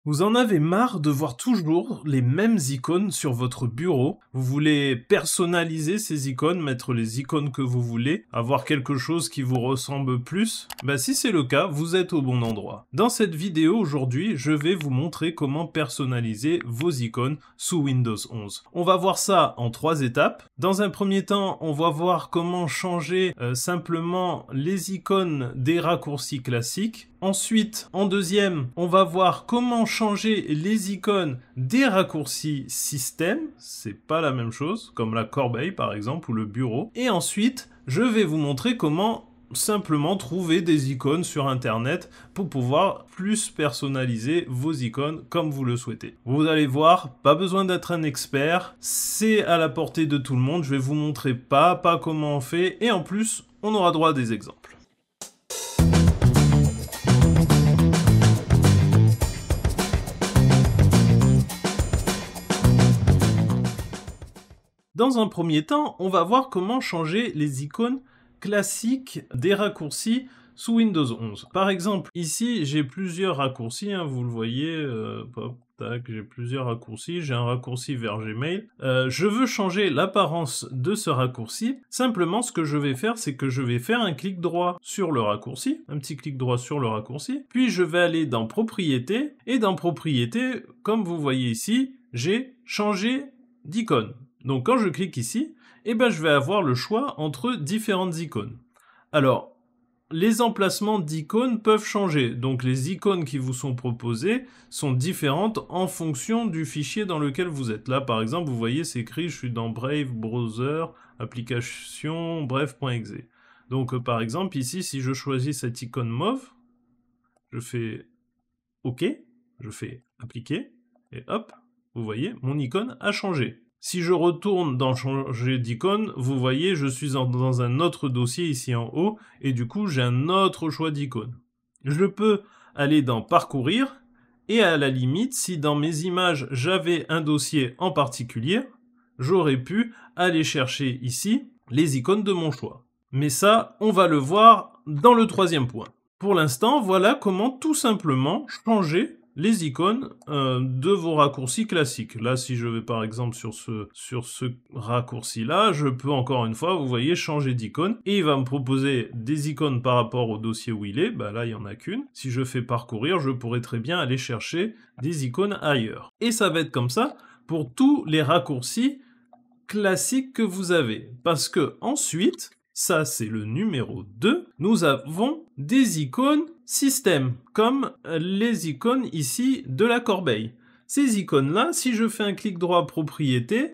Vous en avez marre de voir toujours les mêmes icônes sur votre bureau. Vous voulez personnaliser ces icônes, mettre les icônes que vous voulez, avoir quelque chose qui vous ressemble plus. Si c'est le cas, vous êtes au bon endroit. Dans cette vidéo aujourd'hui, je vais vous montrer comment personnaliser vos icônes sous Windows 11. On va voir ça en 3 étapes. Dans un premier temps, on va voir comment changer simplement les icônes des raccourcis classiques. Ensuite, en deuxième, on va voir comment changer les icônes des raccourcis système. C'est pas la même chose, comme la corbeille par exemple, ou le bureau. Et ensuite, je vais vous montrer comment simplement trouver des icônes sur internet pour pouvoir plus personnaliser vos icônes comme vous le souhaitez. Vous allez voir, pas besoin d'être un expert, c'est à la portée de tout le monde. Je vais vous montrer pas à pas comment on fait et en plus, on aura droit à des exemples. Dans un premier temps, on va voir comment changer les icônes classiques des raccourcis sous Windows 11. Par exemple, ici, j'ai plusieurs raccourcis, vous le voyez, j'ai plusieurs raccourcis, j'ai un raccourci vers Gmail. Je veux changer l'apparence de ce raccourci. Simplement, ce que je vais faire, c'est que je vais faire un clic droit sur le raccourci, un petit clic droit sur le raccourci, puis je vais aller dans Propriétés, et dans Propriétés, comme vous voyez ici, j'ai changé d'icône. Donc quand je clique ici, je vais avoir le choix entre différentes icônes. Alors, les emplacements d'icônes peuvent changer. Donc les icônes qui vous sont proposées sont différentes en fonction du fichier dans lequel vous êtes. Là, par exemple, vous voyez, c'est écrit, je suis dans Brave Browser, application, bref.exe. Donc par exemple, ici, si je choisis cette icône mauve, je fais OK, je fais Appliquer, et hop, vous voyez, mon icône a changé. Si je retourne dans changer d'icône, vous voyez, je suis dans un autre dossier ici en haut, et du coup, j'ai un autre choix d'icône. Je peux aller dans Parcourir, et à la limite, si dans mes images, j'avais un dossier en particulier, j'aurais pu aller chercher ici les icônes de mon choix. Mais ça, on va le voir dans le troisième point. Pour l'instant, voilà comment tout simplement changer les icônes de vos raccourcis classiques. Là, si je vais par exemple sur ce raccourci-là, je peux encore une fois, vous voyez, changer d'icône. Et il va me proposer des icônes par rapport au dossier où il est. Là, il n'y en a qu'une. Si je fais parcourir, je pourrais très bien aller chercher des icônes ailleurs. Et ça va être comme ça pour tous les raccourcis classiques que vous avez. Parce que ensuite, ça c'est le numéro 2, nous avons des icônes système, comme les icônes ici de la corbeille. Ces icônes-là, si je fais un clic droit propriété,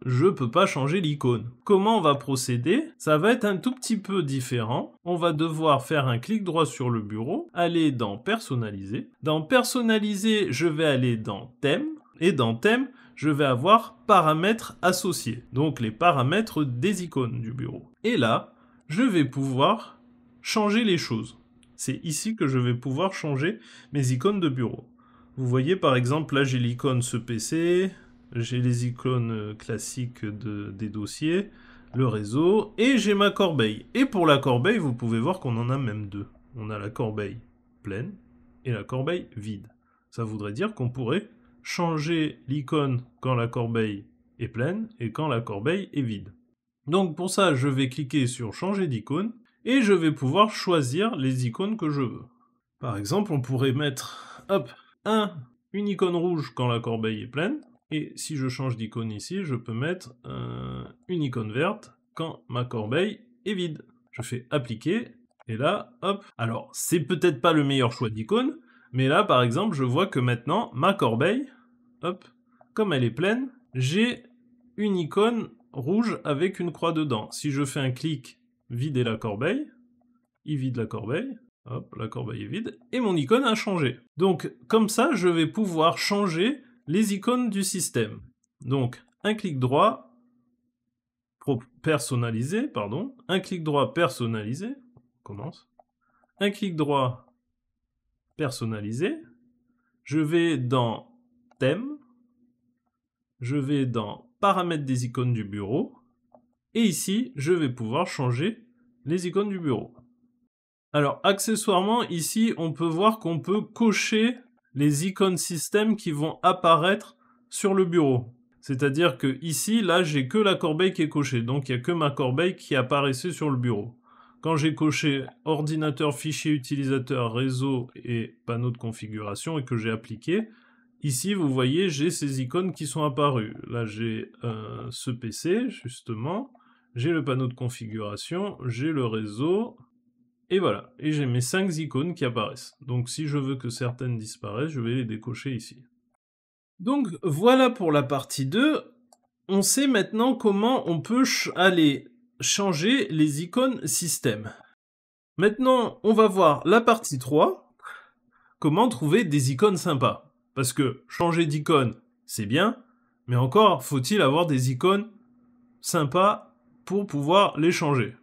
je peux pas changer l'icône. Comment on va procéder? Ça va être un tout petit peu différent. On va devoir faire un clic droit sur le bureau, aller dans personnaliser. Dans personnaliser, je vais aller dans thème, et dans thème, je vais avoir paramètres associés, donc les paramètres des icônes du bureau. Et là, je vais pouvoir changer les choses. C'est ici que je vais pouvoir changer mes icônes de bureau. Vous voyez par exemple, là j'ai l'icône ce PC, j'ai les icônes classiques des dossiers, le réseau, et j'ai ma corbeille. Et pour la corbeille, vous pouvez voir qu'on en a même deux. On a la corbeille pleine et la corbeille vide. Ça voudrait dire qu'on pourrait changer l'icône quand la corbeille est pleine et quand la corbeille est vide. Donc pour ça, je vais cliquer sur changer d'icône et je vais pouvoir choisir les icônes que je veux. Par exemple, on pourrait mettre une icône rouge quand la corbeille est pleine, et si je change d'icône ici, je peux mettre une icône verte quand ma corbeille est vide. Je fais appliquer et là, hop. Alors, c'est peut-être pas le meilleur choix d'icône, mais là, par exemple, je vois que maintenant, ma corbeille, hop, comme elle est pleine, j'ai une icône rouge avec une croix dedans. Si je fais un clic, vider la corbeille, il vide la corbeille, hop, la corbeille est vide, et mon icône a changé. Donc, comme ça, je vais pouvoir changer les icônes du système. Donc, un clic droit, personnaliser, un clic droit, personnaliser, on commence, un clic droit, personnaliser, je vais dans thème, je vais dans paramètres des icônes du bureau, et ici, je vais pouvoir changer les icônes du bureau. Alors, accessoirement, ici, on peut voir qu'on peut cocher les icônes système qui vont apparaître sur le bureau. C'est-à-dire que ici, là, j'ai que la corbeille qui est cochée, donc il n'y a que ma corbeille qui apparaissait sur le bureau. Quand j'ai coché ordinateur, fichier utilisateur, réseau et panneau de configuration et que j'ai appliqué, ici, vous voyez, j'ai ces icônes qui sont apparues. Là, j'ai ce PC, justement, j'ai le panneau de configuration, j'ai le réseau, et voilà. Et j'ai mes 5 icônes qui apparaissent. Donc si je veux que certaines disparaissent, je vais les décocher ici. Donc voilà pour la partie 2. On sait maintenant comment on peut aller changer les icônes système. Maintenant, on va voir la partie 3. Comment trouver des icônes sympas. Parce que changer d'icône, c'est bien, mais encore faut-il avoir des icônes sympas pour pouvoir les changer.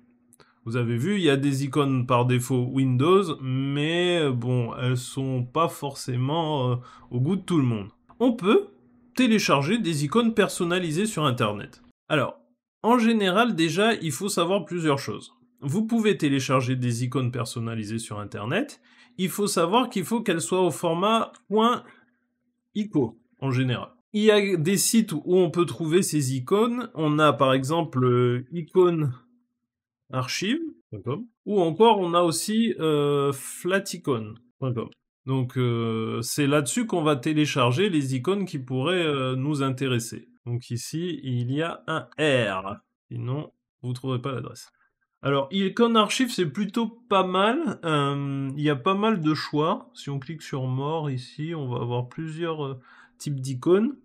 Vous avez vu, il y a des icônes par défaut Windows, mais bon, elles sont pas forcément au goût de tout le monde. On peut télécharger des icônes personnalisées sur Internet. Alors, en général, déjà, il faut savoir plusieurs choses. Vous pouvez télécharger des icônes personnalisées sur Internet. Il faut savoir qu'il faut qu'elles soient au format .ico, en général. Il y a des sites où on peut trouver ces icônes. On a par exemple icône archive.com, ou encore on a aussi flaticon.com. Donc c'est là-dessus qu'on va télécharger les icônes qui pourraient nous intéresser. Donc ici, il y a un R, sinon vous ne trouverez pas l'adresse. Alors, icône archive, c'est plutôt pas mal. Il y a pas mal de choix. Si on clique sur More ici, on va avoir plusieurs types d'icônes.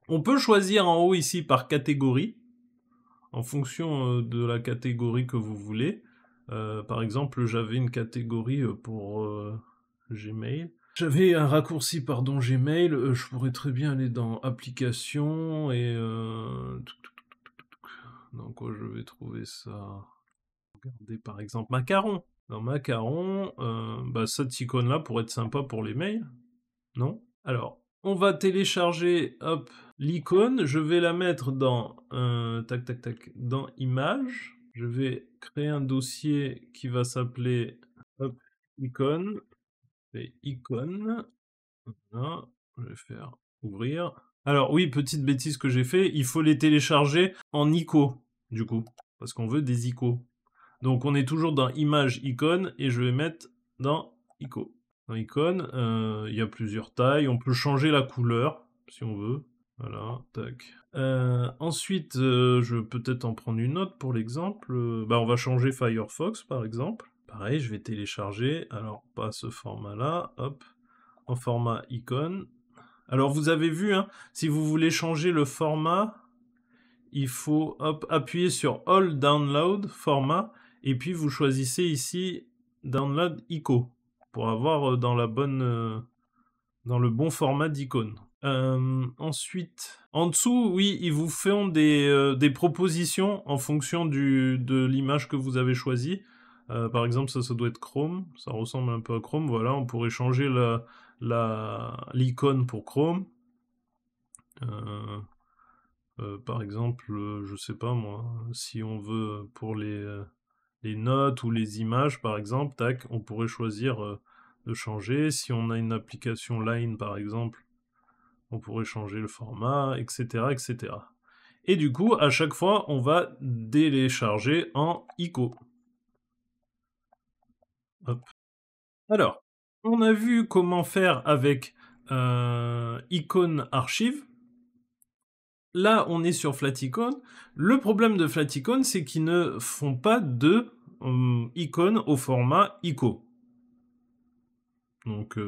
On peut choisir en haut ici par catégorie, en fonction de la catégorie que vous voulez. Par exemple, j'avais une catégorie pour Gmail. J'avais un raccourci, pardon, Gmail. Je pourrais très bien aller dans Applications et... Dans quoi je vais trouver ça? Regardez par exemple Macaron. Dans Macaron, cette icône-là pourrait être sympa pour les mails, non? Alors, on va télécharger, hop, l'icône. Je vais la mettre dans, dans Images. Je vais créer un dossier qui va s'appeler, hop, icône. Et icône. Voilà, je vais faire ouvrir. Alors oui, petite bêtise que j'ai fait, il faut les télécharger en ICO, du coup, parce qu'on veut des ICO. Donc on est toujours dans Images, icône, et je vais mettre dans ICO. Dans icône, il y a plusieurs tailles, on peut changer la couleur, si on veut. Voilà, tac. Ensuite, je vais peut-être en prendre une autre pour l'exemple. On va changer Firefox, par exemple. Pareil, je vais télécharger, alors pas ce format-là, hop, en format icône. Alors vous avez vu, hein, si vous voulez changer le format, il faut appuyer sur All Download, format, et puis vous choisissez ici Download ICO, pour avoir dans le bon format d'icône. Ensuite, en dessous, oui, ils vous font des propositions en fonction de l'image que vous avez choisie. Par exemple, ça doit être Chrome, ça ressemble un peu à Chrome, voilà, on pourrait changer l'icône pour Chrome. Par exemple, je sais pas moi, si on veut pour les notes ou les images par exemple, tac, on pourrait choisir de changer. Si on a une application Line par exemple, on pourrait changer le format, etc., etc. Et du coup, à chaque fois, on va télécharger en ICO. Hop. Alors, on a vu comment faire avec Icône Archive. Là, on est sur Flaticon. Le problème de Flaticon, c'est qu'ils ne font pas de icônes au format ICO. Donc,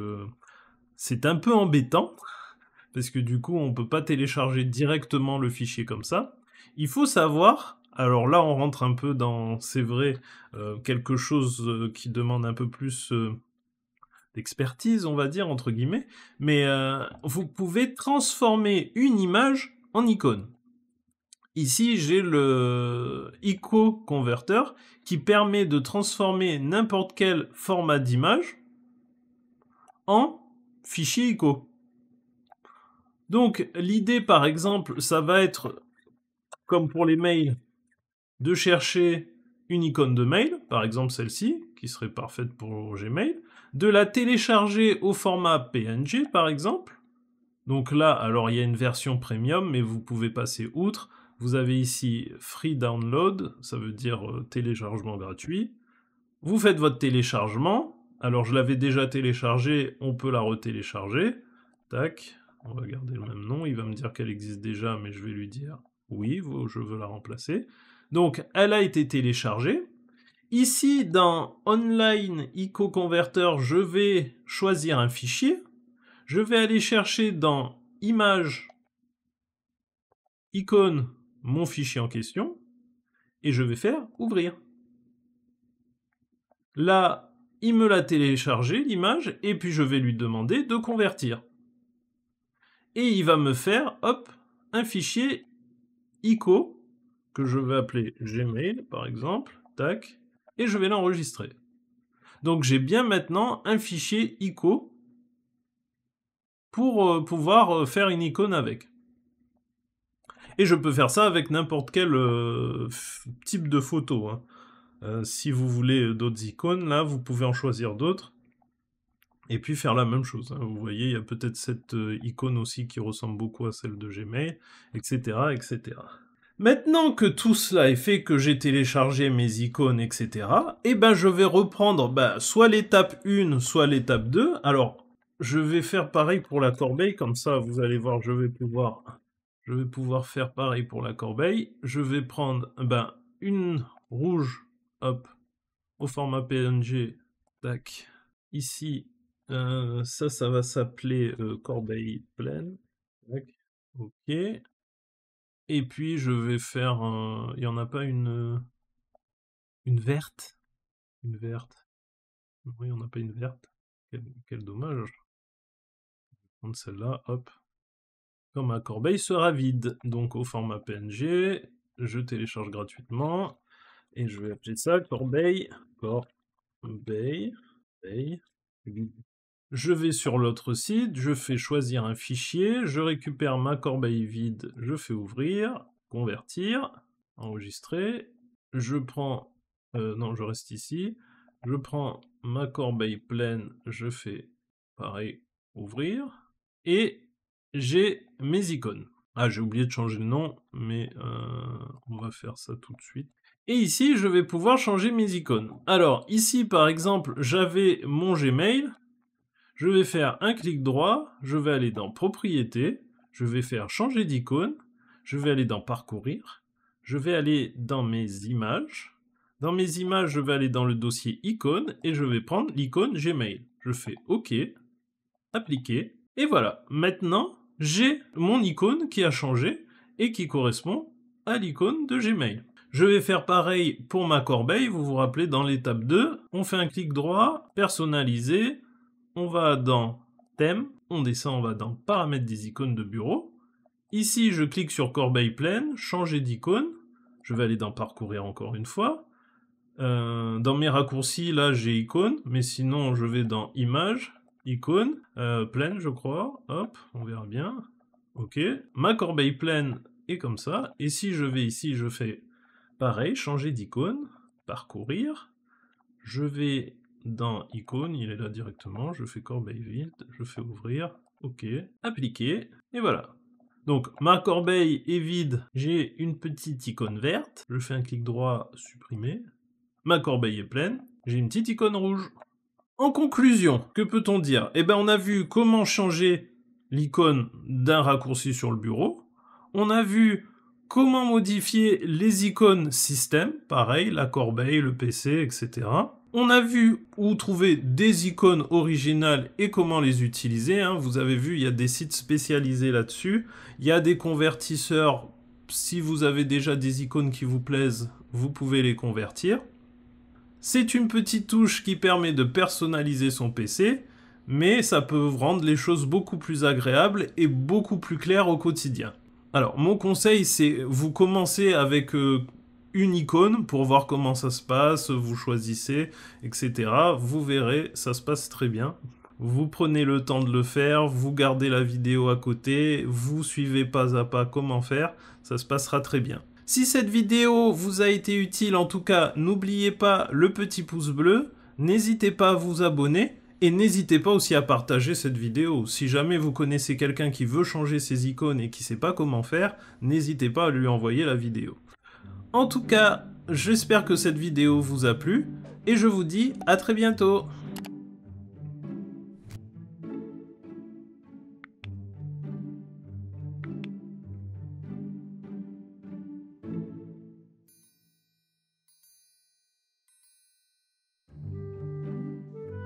c'est un peu embêtant, parce que du coup, on ne peut pas télécharger directement le fichier comme ça. Il faut savoir, alors là, on rentre un peu dans, c'est vrai, quelque chose qui demande un peu plus d'expertise, on va dire, entre guillemets, mais vous pouvez transformer une image en icône. Ici, j'ai le ICO Converter qui permet de transformer n'importe quel format d'image en fichier ICO. Donc, l'idée, par exemple, ça va être, comme pour les mails, de chercher une icône de mail, par exemple celle-ci, qui serait parfaite pour Gmail, de la télécharger au format PNG, par exemple. Donc là, alors il y a une version premium, mais vous pouvez passer outre. Vous avez ici Free Download, ça veut dire téléchargement gratuit. Vous faites votre téléchargement. Alors je l'avais déjà téléchargée, on peut la retélécharger. Tac, on va garder le même nom, il va me dire qu'elle existe déjà, mais je vais lui dire oui, je veux la remplacer. Donc elle a été téléchargée. Ici, dans Online ICO Converter, je vais choisir un fichier. Je vais aller chercher dans Images, Icône, mon fichier en question, et je vais faire Ouvrir. Là, il me l'a téléchargé, l'image, et puis je vais lui demander de convertir. Et il va me faire, hop, un fichier ICO, que je vais appeler Gmail, par exemple, tac, et je vais l'enregistrer. Donc j'ai bien maintenant un fichier ICO pour pouvoir faire une icône avec. Et je peux faire ça avec n'importe quel type de photo. Hein. Si vous voulez d'autres icônes, là, vous pouvez en choisir d'autres. Et puis faire la même chose. Hein. Vous voyez, il y a peut-être cette icône aussi qui ressemble beaucoup à celle de Gmail, etc., etc. Maintenant que tout cela est fait, que j'ai téléchargé mes icônes, etc., eh ben je vais reprendre soit l'étape 1, soit l'étape 2. Alors, je vais faire pareil pour la corbeille, comme ça, vous allez voir, je vais pouvoir faire pareil pour la corbeille. Je vais prendre une rouge, hop, au format PNG, tac, ici, ça va s'appeler corbeille pleine, tac, ok. Et puis je vais faire, il n'y en a pas une verte? Une verte. Oui, il n'y en a pas une verte. Quel dommage. Je vais prendre celle-là, hop. Quand ma corbeille sera vide. Donc au format PNG, je télécharge gratuitement. Et je vais appeler ça corbeille. Corbeille. Je vais sur l'autre site, je fais choisir un fichier, je récupère ma corbeille vide, je fais ouvrir, convertir, enregistrer, je prends, non je reste ici, je prends ma corbeille pleine, je fais pareil, ouvrir, et j'ai mes icônes. Ah, j'ai oublié de changer le nom, mais on va faire ça tout de suite. Et ici, je vais pouvoir changer mes icônes. Alors, ici, par exemple, j'avais mon Gmail. Je vais faire un clic droit, je vais aller dans Propriétés, je vais faire Changer d'icône, je vais aller dans Parcourir, je vais aller dans mes images. Dans mes images, je vais aller dans le dossier icône et je vais prendre l'icône Gmail. Je fais OK, Appliquer, et voilà. Maintenant, j'ai mon icône qui a changé et qui correspond à l'icône de Gmail. Je vais faire pareil pour ma corbeille, vous vous rappelez, dans l'étape 2, on fait un clic droit, personnaliser, on va dans Thème, on descend, on va dans Paramètres des icônes de bureau. Ici, je clique sur corbeille pleine, changer d'icône, je vais aller dans Parcourir encore une fois. Dans mes raccourcis, là, j'ai icône, mais sinon, je vais dans Images, icône, pleine, je crois, hop, on verra bien. Ok, ma corbeille pleine est comme ça, et si je vais ici, je fais pareil, changer d'icône, parcourir, je vais dans icône, il est là directement, je fais corbeille vide, je fais ouvrir, ok, appliquer, et voilà. Donc ma corbeille est vide, j'ai une petite icône verte, je fais un clic droit, supprimer, ma corbeille est pleine, j'ai une petite icône rouge. En conclusion, que peut-on dire? Eh ben on a vu comment changer l'icône d'un raccourci sur le bureau, on a vu comment modifier les icônes système, pareil, la corbeille, le PC, etc. On a vu où trouver des icônes originales et comment les utiliser. Hein. Vous avez vu, il y a des sites spécialisés là-dessus. Il y a des convertisseurs. Si vous avez déjà des icônes qui vous plaisent, vous pouvez les convertir. C'est une petite touche qui permet de personnaliser son PC, mais ça peut rendre les choses beaucoup plus agréables et beaucoup plus claires au quotidien. Alors, mon conseil, c'est vous commencez avec une icône pour voir comment ça se passe, vous choisissez, etc. Vous verrez, ça se passe très bien. Vous prenez le temps de le faire, vous gardez la vidéo à côté, vous suivez pas à pas comment faire, ça se passera très bien. Si cette vidéo vous a été utile, en tout cas, n'oubliez pas le petit pouce bleu, n'hésitez pas à vous abonner, et n'hésitez pas aussi à partager cette vidéo. Si jamais vous connaissez quelqu'un qui veut changer ses icônes et qui ne sait pas comment faire, n'hésitez pas à lui envoyer la vidéo. En tout cas, j'espère que cette vidéo vous a plu, et je vous dis à très bientôt.